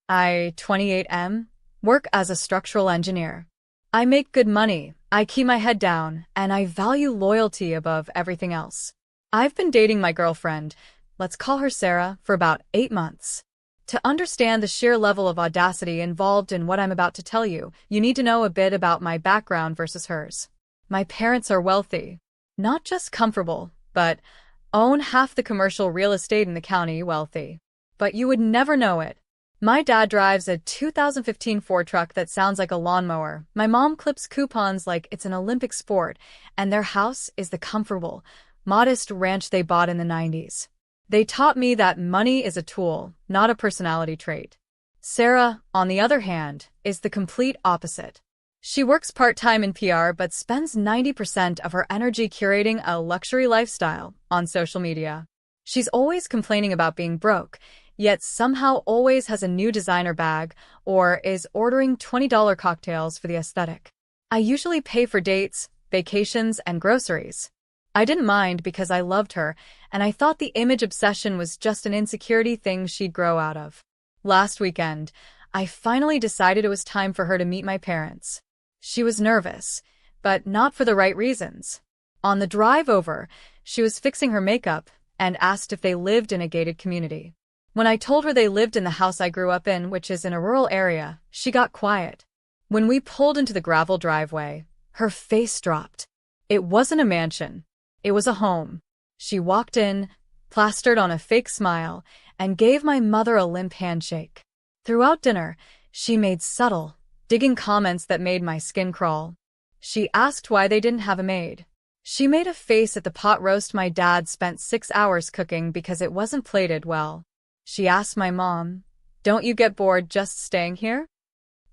I, 28M, work as a structural engineer. I make good money, I keep my head down, and I value loyalty above everything else. I've been dating my girlfriend, let's call her Sarah, for about 8 months. To understand the sheer level of audacity involved in what I'm about to tell you, you need to know a bit about my background versus hers. My parents are wealthy. Not just comfortable, but own half the commercial real estate in the county. Wealthy. But you would never know it. My dad drives a 2015 Ford truck that sounds like a lawnmower. My mom clips coupons like it's an Olympic sport, and their house is the comfortable, modest ranch they bought in the 90s. They taught me that money is a tool, not a personality trait. Sarah, on the other hand, is the complete opposite. She works part-time in PR but spends 90% of her energy curating a luxury lifestyle on social media. She's always complaining about being broke, yet somehow always has a new designer bag or is ordering $20 cocktails for the aesthetic. I usually pay for dates, vacations, and groceries. I didn't mind because I loved her, and I thought the image obsession was just an insecurity thing she'd grow out of. Last weekend, I finally decided it was time for her to meet my parents. She was nervous, but not for the right reasons. On the drive over, she was fixing her makeup and asked if they lived in a gated community. When I told her they lived in the house I grew up in, which is in a rural area, she got quiet. When we pulled into the gravel driveway, her face dropped. It wasn't a mansion. It was a home. She walked in, plastered on a fake smile, and gave my mother a limp handshake. Throughout dinner, she made subtle, digging comments that made my skin crawl. She asked why they didn't have a maid. She made a face at the pot roast my dad spent 6 hours cooking because it wasn't plated well. She asked my mom, "Don't you get bored just staying here?"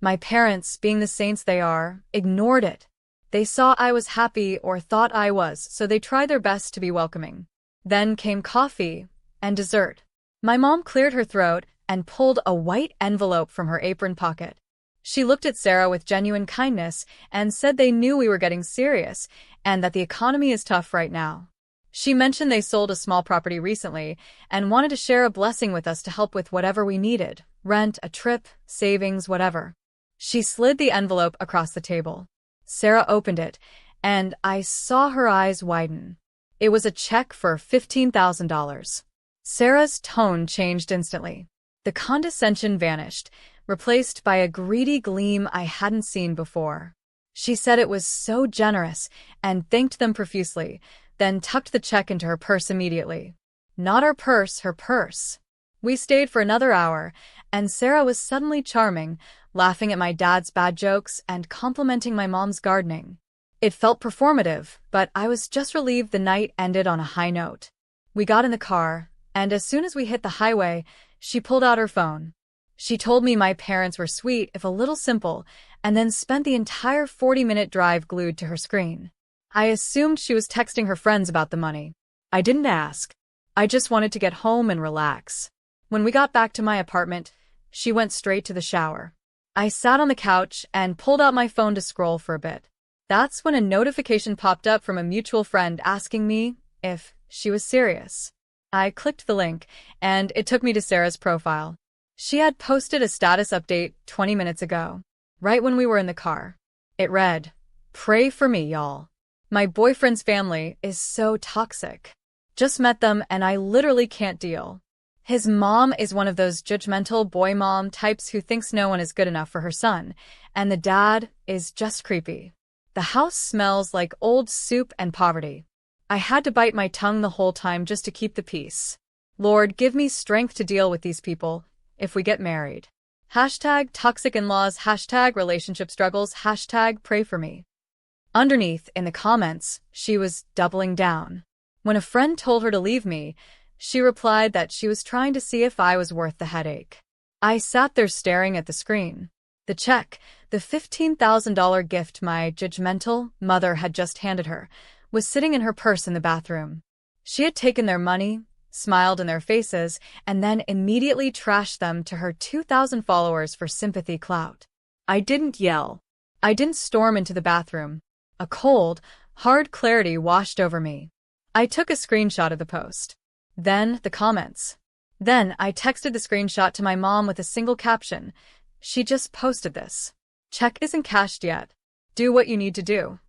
My parents, being the saints they are, ignored it. They saw I was happy or thought I was, so they tried their best to be welcoming. Then came coffee and dessert. My mom cleared her throat and pulled a white envelope from her apron pocket. She looked at Sarah with genuine kindness and said they knew we were getting serious and that the economy is tough right now. She mentioned they sold a small property recently and wanted to share a blessing with us to help with whatever we needed, rent, a trip, savings, whatever. She slid the envelope across the table. Sarah opened it, and I saw her eyes widen. It was a check for $15,000. Sarah's tone changed instantly. The condescension vanished, replaced by a greedy gleam I hadn't seen before. She said it was so generous and thanked them profusely, then tucked the check into her purse immediately. Not our purse, her purse. We stayed for another hour, and Sarah was suddenly charming, laughing at my dad's bad jokes and complimenting my mom's gardening. It felt performative, but I was just relieved the night ended on a high note. We got in the car, and as soon as we hit the highway, she pulled out her phone. She told me my parents were sweet if a little simple, and then spent the entire 40-minute drive glued to her screen. I assumed she was texting her friends about the money. I didn't ask. I just wanted to get home and relax. When we got back to my apartment, she went straight to the shower. I sat on the couch and pulled out my phone to scroll for a bit. That's when a notification popped up from a mutual friend asking me if she was serious. I clicked the link, and it took me to Sarah's profile. She had posted a status update 20 minutes ago, right when we were in the car. It read, "Pray for me, y'all. My boyfriend's family is so toxic. Just met them and I literally can't deal. His mom is one of those judgmental boy mom types who thinks no one is good enough for her son, and the dad is just creepy. The house smells like old soup and poverty. I had to bite my tongue the whole time just to keep the peace. Lord, give me strength to deal with these people if we get married. Hashtag toxic in-laws, hashtag relationship struggles, hashtag pray for me." Underneath, in the comments, she was doubling down. When a friend told her to leave me, she replied that she was trying to see if I was worth the headache. I sat there staring at the screen. The check, the $15,000 gift my judgmental mother had just handed her, was sitting in her purse in the bathroom. She had taken their money, smiled in their faces, and then immediately trashed them to her 2,000 followers for sympathy clout. I didn't yell. I didn't storm into the bathroom. A cold, hard clarity washed over me. I took a screenshot of the post. Then the comments. Then I texted the screenshot to my mom with a single caption. She just posted this. Check isn't cashed yet. Do what you need to do.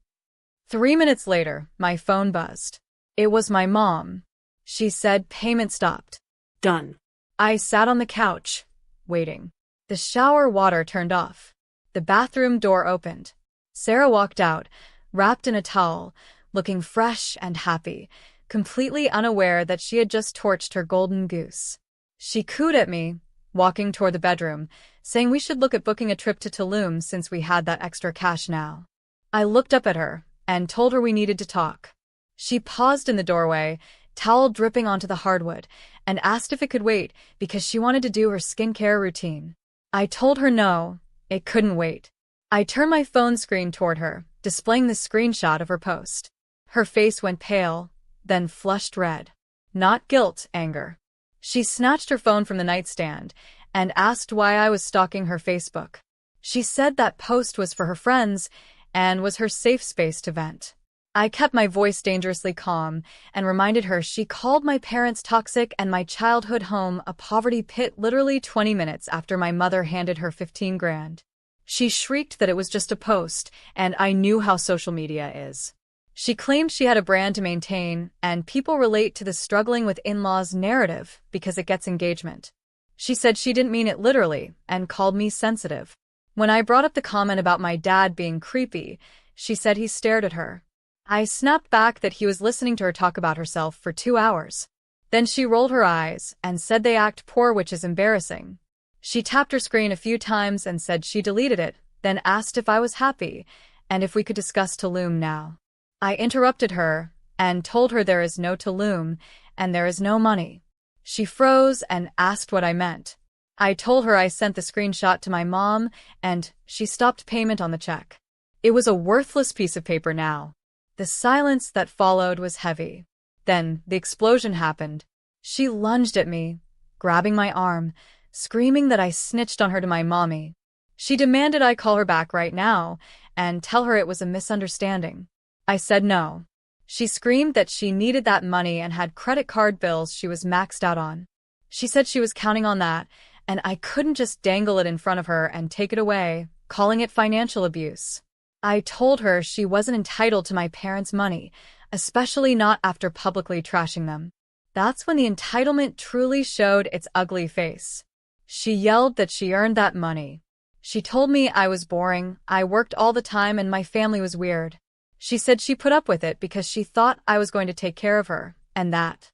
3 minutes later, my phone buzzed. It was my mom. She said payment stopped. Done. I sat on the couch, waiting. The shower water turned off. The bathroom door opened. Sarah walked out, wrapped in a towel, looking fresh and happy, completely unaware that she had just torched her golden goose. She cooed at me, walking toward the bedroom, saying we should look at booking a trip to Tulum since we had that extra cash now. I looked up at her and told her we needed to talk. She paused in the doorway, towel dripping onto the hardwood, and asked if it could wait because she wanted to do her skincare routine. I told her no, it couldn't wait. I turned my phone screen toward her, displaying the screenshot of her post. Her face went pale, then flushed red. Not guilt, anger. She snatched her phone from the nightstand and asked why I was stalking her Facebook. She said that post was for her friends and was her safe space to vent. I kept my voice dangerously calm and reminded her she called my parents toxic and my childhood home a poverty pit literally 20 minutes after my mother handed her 15 grand. She shrieked that it was just a post, and I knew how social media is. She claimed she had a brand to maintain, and people relate to the struggling with in-laws narrative because it gets engagement. She said she didn't mean it literally and called me sensitive. When I brought up the comment about my dad being creepy, she said he stared at her. I snapped back that he was listening to her talk about herself for 2 hours. Then she rolled her eyes and said they act poor, which is embarrassing. She tapped her screen a few times and said she deleted it, then asked if I was happy and if we could discuss Tulum now. I interrupted her and told her there is no Tulum and there is no money. She froze and asked what I meant. I told her I sent the screenshot to my mom and she stopped payment on the check. It was a worthless piece of paper now. The silence that followed was heavy. Then the explosion happened. She lunged at me, grabbing my arm, screaming that I snitched on her to my mommy. She demanded I call her back right now and tell her it was a misunderstanding. I said no. She screamed that she needed that money and had credit card bills she was maxed out on. She said she was counting on that, and I couldn't just dangle it in front of her and take it away, calling it financial abuse. I told her she wasn't entitled to my parents' money, especially not after publicly trashing them. That's when the entitlement truly showed its ugly face. She yelled that she earned that money. She told me I was boring, I worked all the time, and my family was weird. She said she put up with it because she thought I was going to take care of her, and that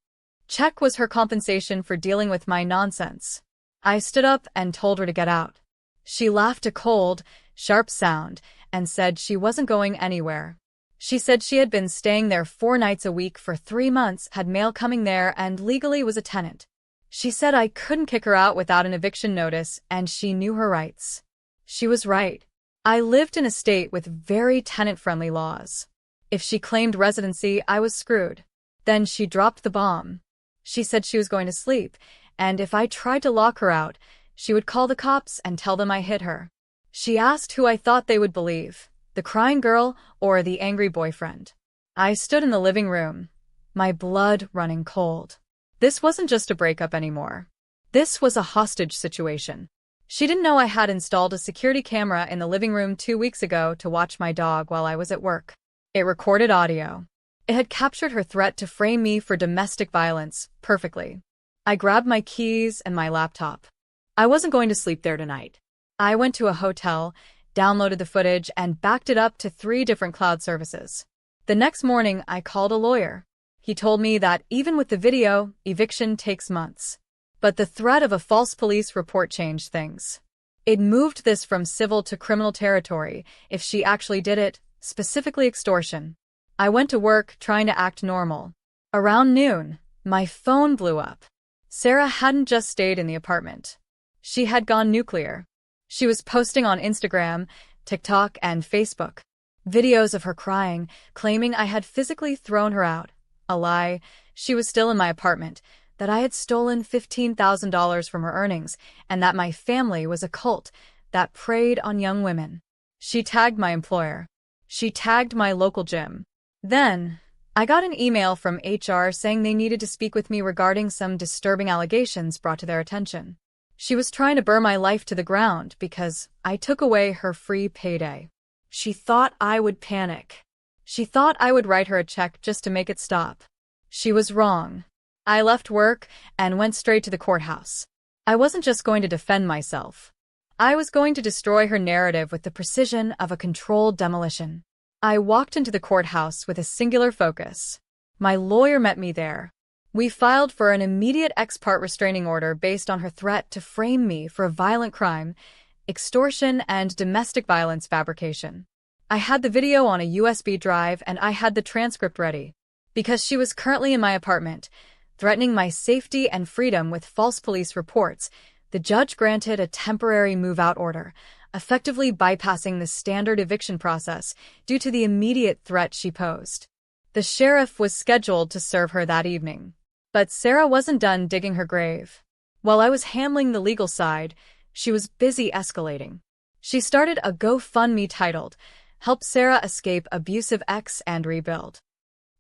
check was her compensation for dealing with my nonsense. I stood up and told her to get out. She laughed a cold, sharp sound and said she wasn't going anywhere. She said she had been staying there 4 nights a week for 3 months, had mail coming there, and legally was a tenant. She said I couldn't kick her out without an eviction notice, and she knew her rights. She was right. I lived in a state with very tenant-friendly laws. If she claimed residency, I was screwed. Then she dropped the bomb. She said she was going to sleep, and if I tried to lock her out, she would call the cops and tell them I hit her. She asked who I thought they would believe, the crying girl or the angry boyfriend. I stood in the living room, my blood running cold. This wasn't just a breakup anymore. This was a hostage situation. She didn't know I had installed a security camera in the living room 2 weeks ago to watch my dog while I was at work. It recorded audio. It had captured her threat to frame me for domestic violence perfectly. I grabbed my keys and my laptop. I wasn't going to sleep there tonight. I went to a hotel, downloaded the footage, and backed it up to 3 different cloud services. The next morning, I called a lawyer. He told me that even with the video, eviction takes months. But the threat of a false police report changed things. It moved this from civil to criminal territory if she actually did it, specifically extortion. I went to work trying to act normal. Around noon, my phone blew up. Sarah hadn't just stayed in the apartment. She had gone nuclear. She was posting on Instagram, TikTok, and Facebook videos of her crying, claiming I had physically thrown her out. A lie. She was still in my apartment, that I had stolen $15,000 from her earnings, and that my family was a cult that preyed on young women. She tagged my employer. She tagged my local gym. Then, I got an email from HR saying they needed to speak with me regarding some disturbing allegations brought to their attention. She was trying to burn my life to the ground because I took away her free payday. She thought I would panic. She thought I would write her a check just to make it stop. She was wrong. I left work and went straight to the courthouse. I wasn't just going to defend myself. I was going to destroy her narrative with the precision of a controlled demolition. I walked into the courthouse with a singular focus. My lawyer met me there. We filed for an immediate ex parte restraining order based on her threat to frame me for a violent crime, extortion, and domestic violence fabrication. I had the video on a USB drive and I had the transcript ready. Because she was currently in my apartment, threatening my safety and freedom with false police reports, the judge granted a temporary move-out order, effectively bypassing the standard eviction process due to the immediate threat she posed. The sheriff was scheduled to serve her that evening. But Sarah wasn't done digging her grave. While I was handling the legal side, she was busy escalating. She started a GoFundMe titled, "Help Sarah Escape Abusive Ex and Rebuild."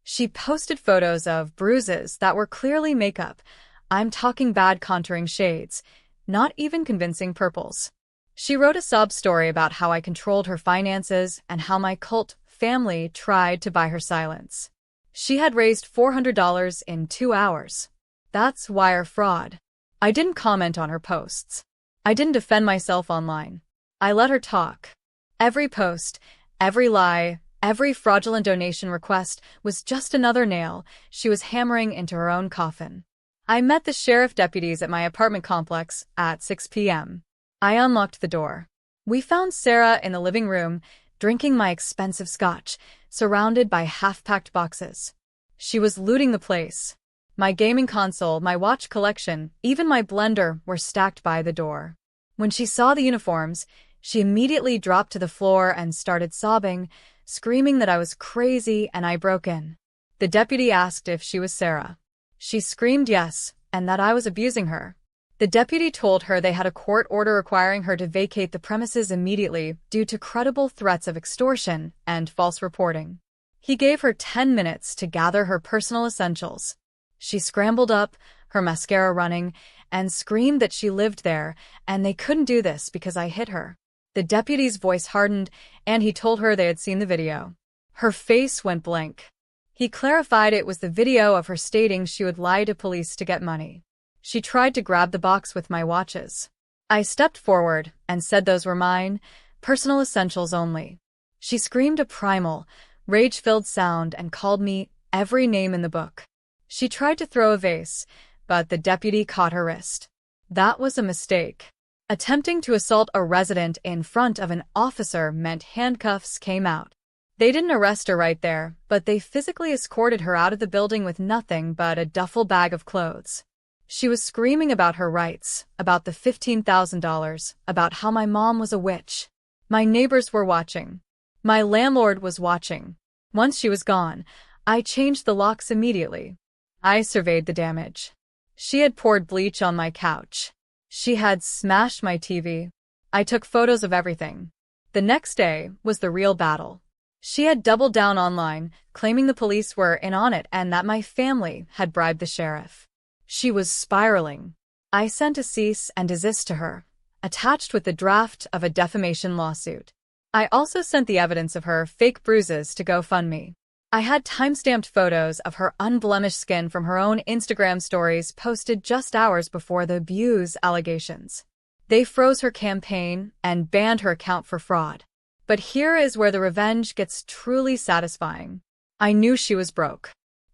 She posted photos of bruises that were clearly makeup. I'm talking bad contouring shades, not even convincing purples. She wrote a sob story about how I controlled her finances and how my cult family tried to buy her silence. She had raised $400 in 2 hours. That's wire fraud. I didn't comment on her posts. I didn't defend myself online. I let her talk. Every post, every lie, every fraudulent donation request was just another nail she was hammering into her own coffin. I met the sheriff deputies at my apartment complex at 6 p.m. I unlocked the door. We found Sarah in the living room, drinking my expensive scotch, surrounded by half-packed boxes. She was looting the place. My gaming console, my watch collection, even my blender were stacked by the door. When she saw the uniforms, she immediately dropped to the floor and started sobbing, screaming that I was crazy and I broke in. The deputy asked if she was Sarah. She screamed yes, and that I was abusing her. The deputy told her they had a court order requiring her to vacate the premises immediately due to credible threats of extortion and false reporting. He gave her 10 minutes to gather her personal essentials. She scrambled up, her mascara running, and screamed that she lived there, and they couldn't do this because I hit her. The deputy's voice hardened, and he told her they had seen the video. Her face went blank. He clarified it was the video of her stating she would lie to police to get money. She tried to grab the box with my watches. I stepped forward and said those were mine, personal essentials only. She screamed a primal, rage-filled sound and called me every name in the book. She tried to throw a vase, but the deputy caught her wrist. That was a mistake. Attempting to assault a resident in front of an officer meant handcuffs came out. They didn't arrest her right there, but they physically escorted her out of the building with nothing but a duffel bag of clothes. She was screaming about her rights, about the $15,000, about how my mom was a witch. My neighbors were watching. My landlord was watching. Once she was gone, I changed the locks immediately. I surveyed the damage. She had poured bleach on my couch. She had smashed my TV. I took photos of everything. The next day was the real battle. She had doubled down online, claiming the police were in on it and that my family had bribed the sheriff. She was spiraling. I sent a cease and desist to her, attached with the draft of a defamation lawsuit. I also sent the evidence of her fake bruises to GoFundMe. I had time-stamped photos of her unblemished skin from her own Instagram stories posted just hours before the abuse allegations. They froze her campaign and banned her account for fraud. But here is where the revenge gets truly satisfying. I knew she was broke.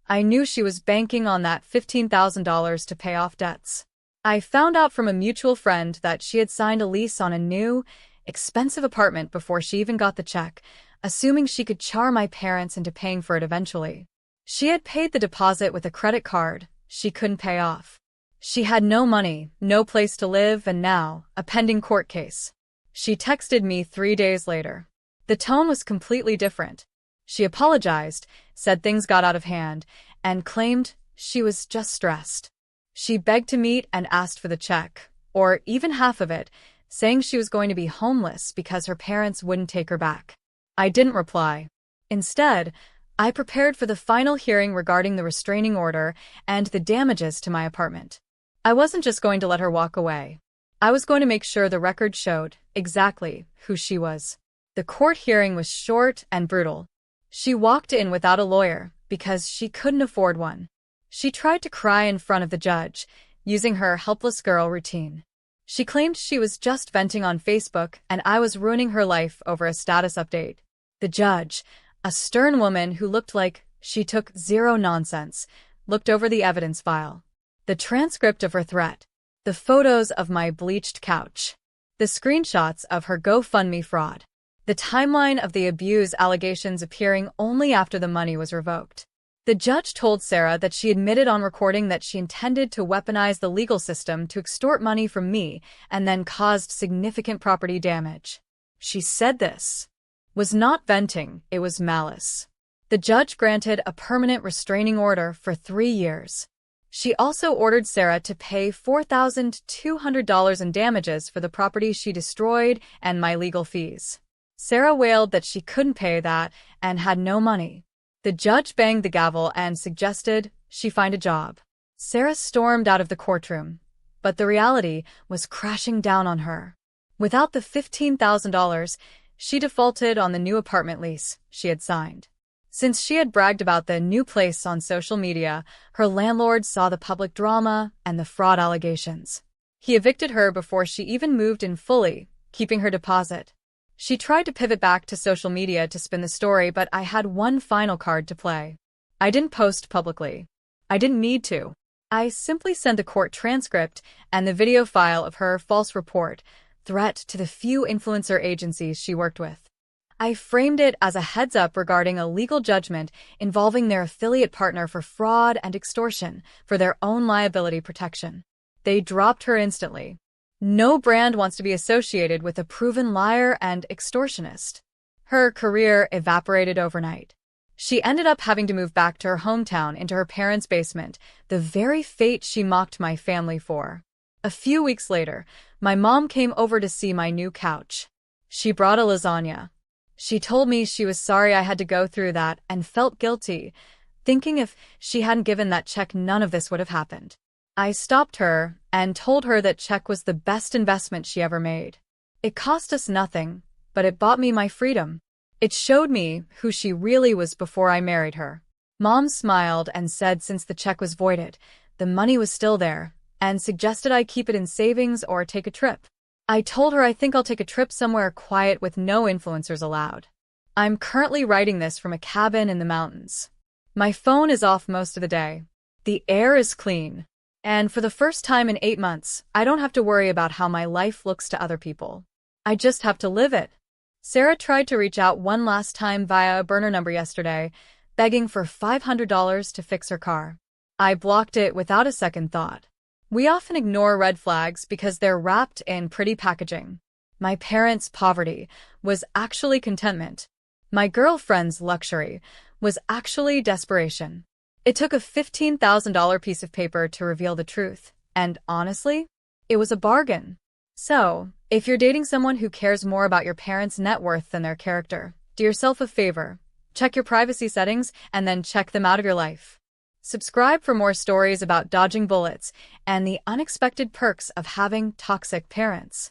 I knew she was banking on that $15,000 to pay off debts. I found out from a mutual friend that she had signed a lease on a new, expensive apartment before she even got the check, assuming she could charm my parents into paying for it eventually. She had paid the deposit with a credit card she couldn't pay off. She had no money, no place to live, and now, a pending court case. She texted me 3 days later. The tone was completely different. She apologized, said things got out of hand, and claimed she was just stressed. She begged to meet and asked for the check, or even half of it, saying she was going to be homeless because her parents wouldn't take her back. I didn't reply. Instead, I prepared for the final hearing regarding the restraining order and the damages to my apartment. I wasn't just going to let her walk away. I was going to make sure the record showed exactly who she was. The court hearing was short and brutal. She walked in without a lawyer because she couldn't afford one. She tried to cry in front of the judge, using her helpless girl routine. She claimed she was just venting on Facebook and I was ruining her life over a status update. The judge, a stern woman who looked like she took zero nonsense, looked over the evidence file. The transcript of her threat, the photos of my bleached couch, the screenshots of her GoFundMe fraud, the timeline of the abuse allegations appearing only after the money was revoked. The judge told Sarah that she admitted on recording that she intended to weaponize the legal system to extort money from me and then caused significant property damage. She said this was not venting, it was malice. The judge granted a permanent restraining order for 3 years. She also ordered Sarah to pay $4,200 in damages for the property she destroyed and my legal fees. Sarah wailed that she couldn't pay that and had no money. The judge banged the gavel and suggested she find a job. Sarah stormed out of the courtroom, but the reality was crashing down on her. Without the $15,000, she defaulted on the new apartment lease she had signed. Since she had bragged about the new place on social media, her landlord saw the public drama and the fraud allegations. He evicted her before she even moved in fully, keeping her deposit. She tried to pivot back to social media to spin the story, but I had one final card to play. I didn't post publicly. I didn't need to. I simply sent the court transcript and the video file of her false report threat to the few influencer agencies she worked with. I framed it as a heads-up regarding a legal judgment involving their affiliate partner for fraud and extortion for their own liability protection. They dropped her instantly. No brand wants to be associated with a proven liar and extortionist. Her career evaporated overnight. She ended up having to move back to her hometown into her parents' basement, the very fate she mocked my family for. A few weeks later, my mom came over to see my new couch. She brought a lasagna. She told me she was sorry I had to go through that and felt guilty, thinking if she hadn't given that check none of this would have happened. I stopped her and told her that check was the best investment she ever made. It cost us nothing, but it bought me my freedom. It showed me who she really was before I married her. Mom smiled and said since the check was voided, the money was still there, and suggested I keep it in savings or take a trip. I told her I think I'll take a trip somewhere quiet with no influencers allowed. I'm currently writing this from a cabin in the mountains. My phone is off most of the day. The air is clean. And for the first time in 8 months, I don't have to worry about how my life looks to other people. I just have to live it. Sarah tried to reach out one last time via a burner number yesterday, begging for $500 to fix her car. I blocked it without a second thought. We often ignore red flags because they're wrapped in pretty packaging. My parents' poverty was actually contentment. My girlfriend's luxury was actually desperation. It took a $15,000 piece of paper to reveal the truth, and honestly, it was a bargain. So, if you're dating someone who cares more about your parents' net worth than their character, do yourself a favor. Check your privacy settings and then check them out of your life. Subscribe for more stories about dodging bullets and the unexpected perks of having toxic parents.